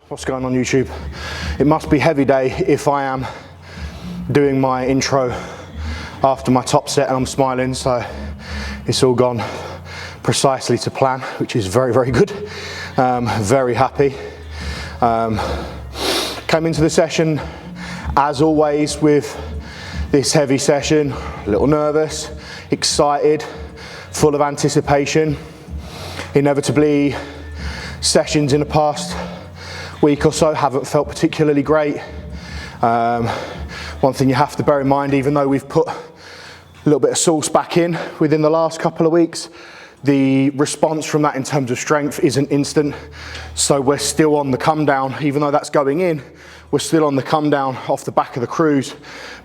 What's going on YouTube? It must be heavy day if I am doing my intro after my top set and I'm smiling, so it's all gone precisely to plan, which is very, very good. Very happy. Came into the session as always with this heavy session, a little nervous, excited, full of anticipation. Inevitably, sessions in the past week or so haven't felt particularly great. One thing you have to bear in mind, even though we've put a little bit of sauce back in within the last couple of weeks, the response from that in terms of strength isn't instant. So we're still on the come down, even though that's going in, we're still on the come down off the back of the cruise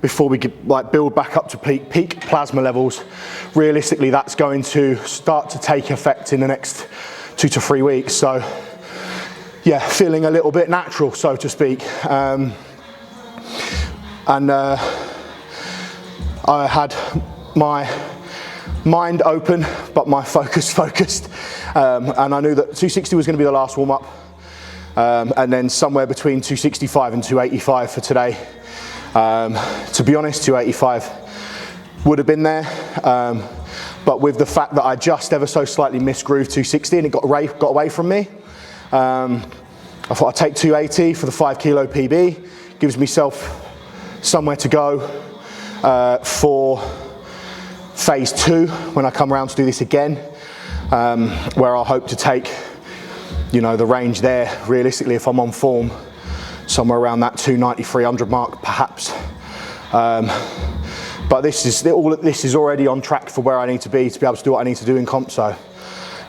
before we get, build back up to peak plasma levels. Realistically, that's going to start to take effect in the next 2 to 3 weeks. So yeah, feeling a little bit natural, so to speak. I had my mind open, but my focus focused. And I knew that 260 was going to be the last warm up. And then somewhere between 265 and 285 for today. To be honest, 285 would have been there. But with the fact that I just ever so slightly misgrooved 260 and it got away from me, I thought I'd take 280 for the 5 kilo PB. Gives myself somewhere to go for phase 2 when I come around to do this again, where I'll hope to take, you know, the range there, realistically, if I'm on form, somewhere around that 290, 300 mark, perhaps. But this is already on track for where I need to be able to do what I need to do in comp. So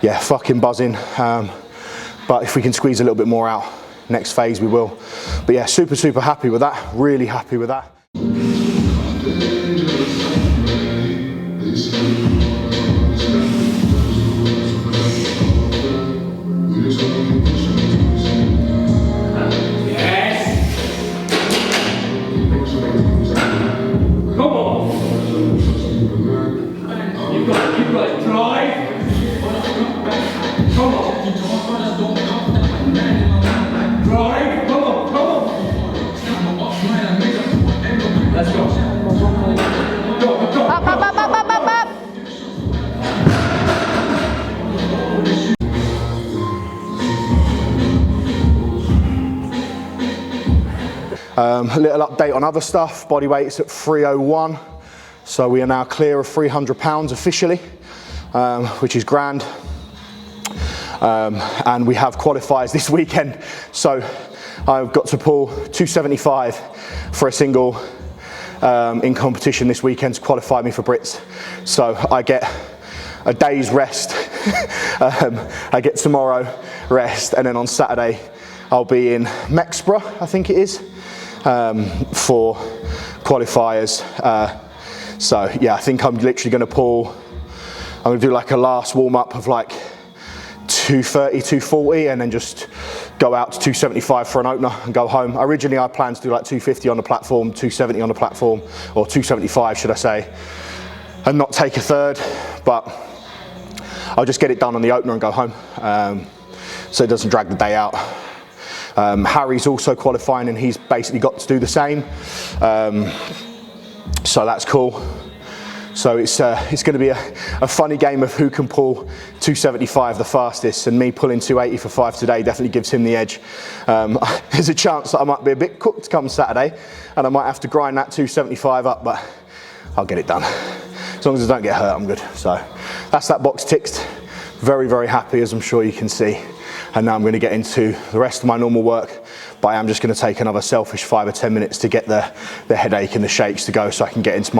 yeah, fucking buzzing. But if we can squeeze a little bit more out next phase, we will. But yeah, super, super happy with that. Really happy with that. A little update on other stuff. Body weight's at 301, so we are now clear of 300 pounds officially, which is grand. And we have qualifiers this weekend, so I've got to pull 275 for a single in competition this weekend to qualify me for Brits. So I get a day's rest. I get tomorrow rest, and then on Saturday I'll be in Mexborough, I think it is, for qualifiers. So yeah, I think I'm literally going to do like a last warm up of like 230, 240, and then just go out to 275 for an opener and go home. Originally I planned to do like 250 on the platform, 270 on the platform, or 275 should I say, and not take a third, but I'll just get it done on the opener and go home, so it doesn't drag the day out. Harry's also qualifying and he's basically got to do the same, so that's cool. So it's going to be a funny game of who can pull 275 the fastest, and me pulling 280 for 5 today definitely gives him the edge. There's a chance that I might be a bit cooked come Saturday and I might have to grind that 275 up, but I'll get it done. As long as I don't get hurt, I'm good. So that's that box ticked. Very, very happy, as I'm sure you can see. And now I'm going to get into the rest of my normal work, but I am just going to take another selfish 5 or 10 minutes to get the headache and the shakes to go, so I can get into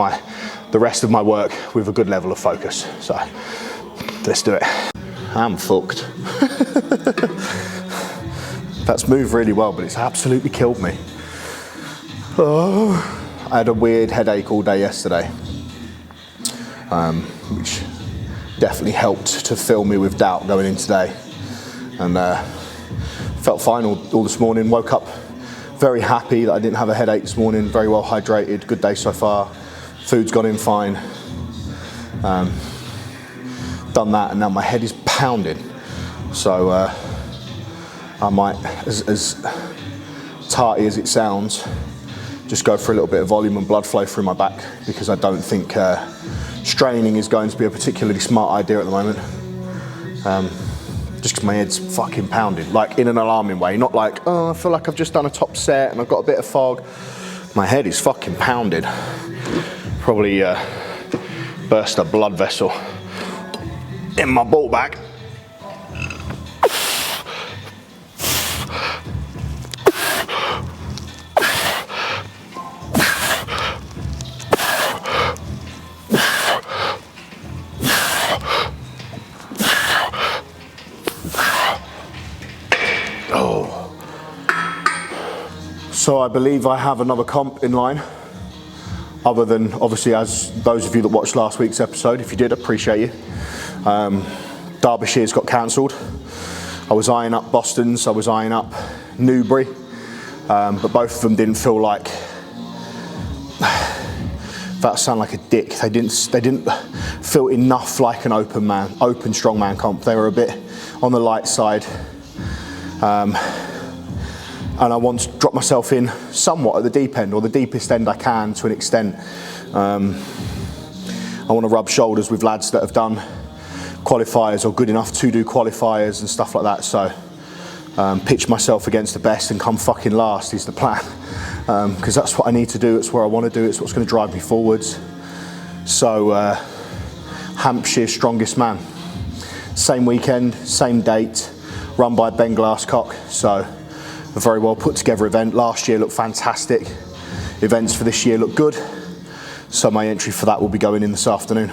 the rest of my work with a good level of focus. So let's do it. I'm fucked. That's moved really well, but it's absolutely killed me. Oh, I had a weird headache all day yesterday, which definitely helped to fill me with doubt going in today. And felt fine all this morning. Woke up very happy that I didn't have a headache this morning. Very well hydrated. Good day so far. Food's gone in fine. done that, and now my head is pounding. So I might, as tarty as it sounds, just go for a little bit of volume and blood flow through my back, because I don't think straining is going to be a particularly smart idea at the moment. Just because my head's fucking pounded, like in an alarming way, not like, oh, I feel like I've just done a top set and I've got a bit of fog. My head is fucking pounded. Probably burst a blood vessel in my ball bag. So I believe I have another comp in line, other than obviously, as those of you that watched last week's episode, if you did, appreciate you. Derbyshire's got cancelled. I was eyeing up Boston's, I was eyeing up Newbury, but both of them didn't feel like, that sound like a dick, they didn't feel enough like an open strongman comp. They were a bit on the light side. And I want to drop myself in somewhat at the deep end, or the deepest end I can to an extent. I want to rub shoulders with lads that have done qualifiers or good enough to do qualifiers and stuff like that. So pitch myself against the best and come fucking last is the plan. Because that's what I need to do, it's where I want to do, it's what's going to drive me forwards. So Hampshire Strongest Man. Same weekend, same date, run by Ben Glasscock. So a very well put together event. Last year looked fantastic. Events for this year look good. So my entry for that will be going in this afternoon.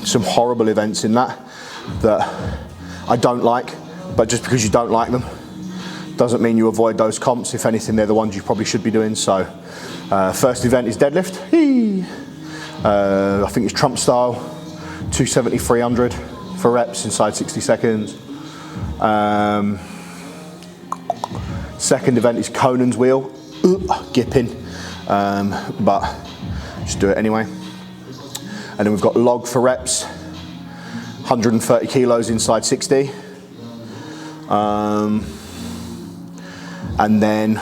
Some horrible events in that I don't like, but just because you don't like them doesn't mean you avoid those comps. If anything, they're the ones you probably should be doing. So first event is deadlift. I think it's Trump style, 270, 300 for reps inside 60 seconds. Second event is Conan's wheel, gipping, but just do it anyway. And then we've got log for reps, 130 kilos inside 60. And then,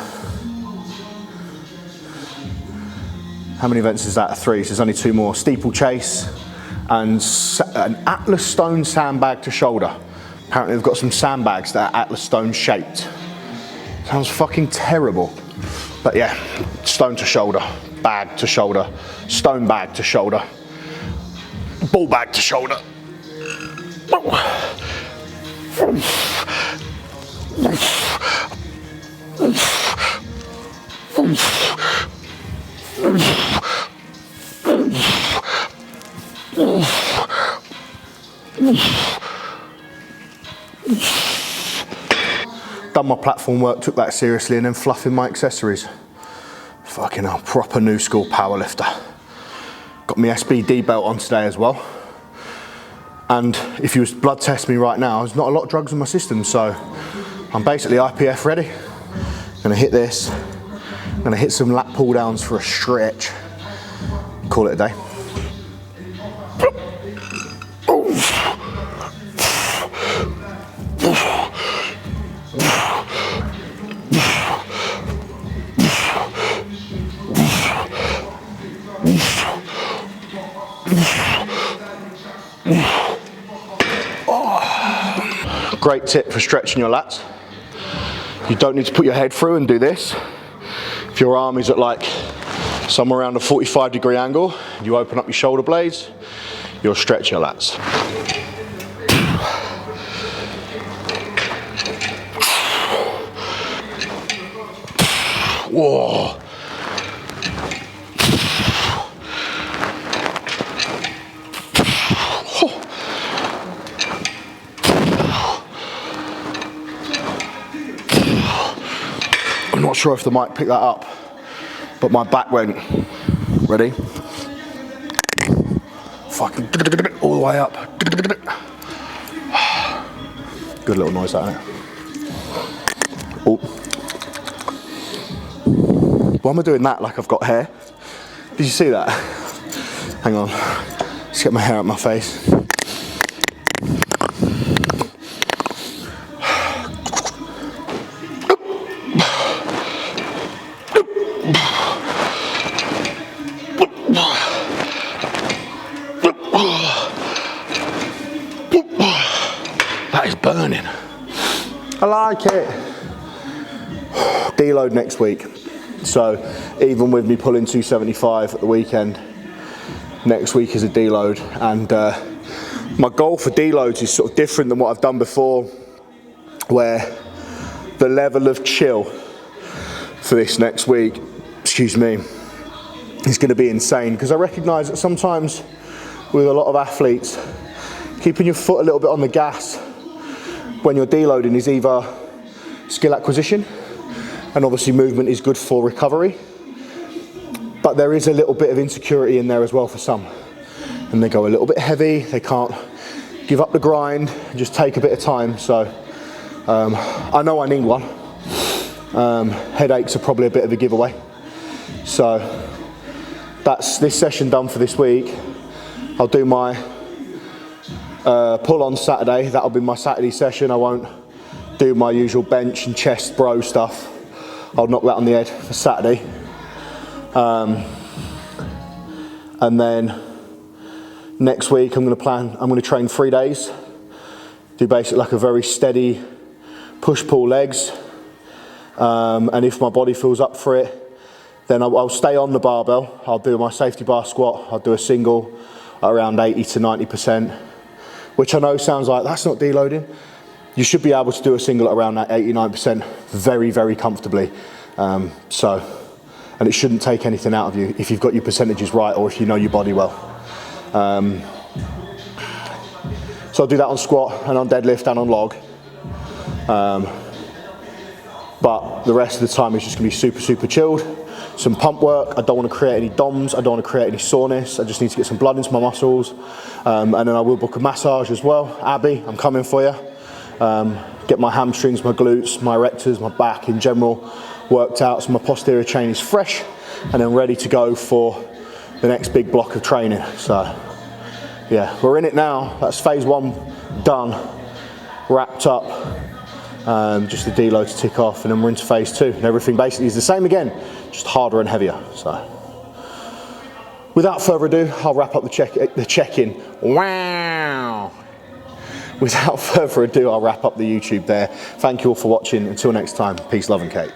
how many events is that? 3, so there's only 2 more. Steeplechase and an Atlas stone sandbag to shoulder. Apparently they've got some sandbags that are Atlas stone shaped. Sounds fucking terrible. But yeah, stone to shoulder, bag to shoulder, stone bag to shoulder, ball bag to shoulder. Done my platform work, took that seriously, and then fluffing my accessories. Fucking hell, proper new school powerlifter. Got my SBD belt on today as well. And if you was to blood test me right now, there's not a lot of drugs in my system, so I'm basically IPF ready. Gonna hit this, gonna hit some lat pull downs for a stretch, call it a day. Great tip for stretching your lats. You don't need to put your head through and do this. If your arm is at like somewhere around a 45-degree angle, you open up your shoulder blades, you'll stretch your lats. Whoa. I'm not sure if the mic picked that up, but my back went, ready? Fucking all the way up. Good little noise that, isn't it? Oh. Why am I doing that like I've got hair? Did you see that? Hang on. Let's get my hair out my face. That is burning. I like it. Deload next week. So even with me pulling 275 at the weekend, next week is a deload. And my goal for deloads is sort of different than what I've done before, where the level of chill for this next week, excuse me, is going to be insane. Because I recognise that sometimes with a lot of athletes, keeping your foot a little bit on the gas when you're deloading is either skill acquisition, and obviously movement is good for recovery, but there is a little bit of insecurity in there as well for some, and they go a little bit heavy, they can't give up the grind and just take a bit of time. So I know I need one. Headaches are probably a bit of a giveaway. So that's this session done for this week. I'll do my pull on Saturday. That'll be my Saturday session. I won't do my usual bench and chest bro stuff. I'll knock that on the head for Saturday. And then next week I'm going to train 3 days. Do basically like a very steady push-pull legs. And if my body feels up for it, then I'll stay on the barbell. I'll do my safety bar squat. I'll do a single around 80 to 90%, which I know sounds like that's not deloading. You should be able to do a single at around that 89% very, very comfortably. And it shouldn't take anything out of you if you've got your percentages right or if you know your body well. So I'll do that on squat and on deadlift and on log. But the rest of the time is just gonna be super, super chilled. Some pump work. I don't want to create any DOMs. I don't want to create any soreness. I just need to get some blood into my muscles. And then I will book a massage as well. Abby, I'm coming for you. Get my hamstrings, my glutes, my erectors, my back in general worked out so my posterior chain is fresh and then ready to go for the next big block of training. So yeah, we're in it now. That's phase 1 done, wrapped up. Just the deload to tick off, and then we're into phase 2, and everything basically is the same again, just harder and heavier. So without further ado, I'll wrap up the check-in. Wow. Without further ado, I'll wrap up the YouTube there. Thank you all for watching. Until next time, peace, love and cake.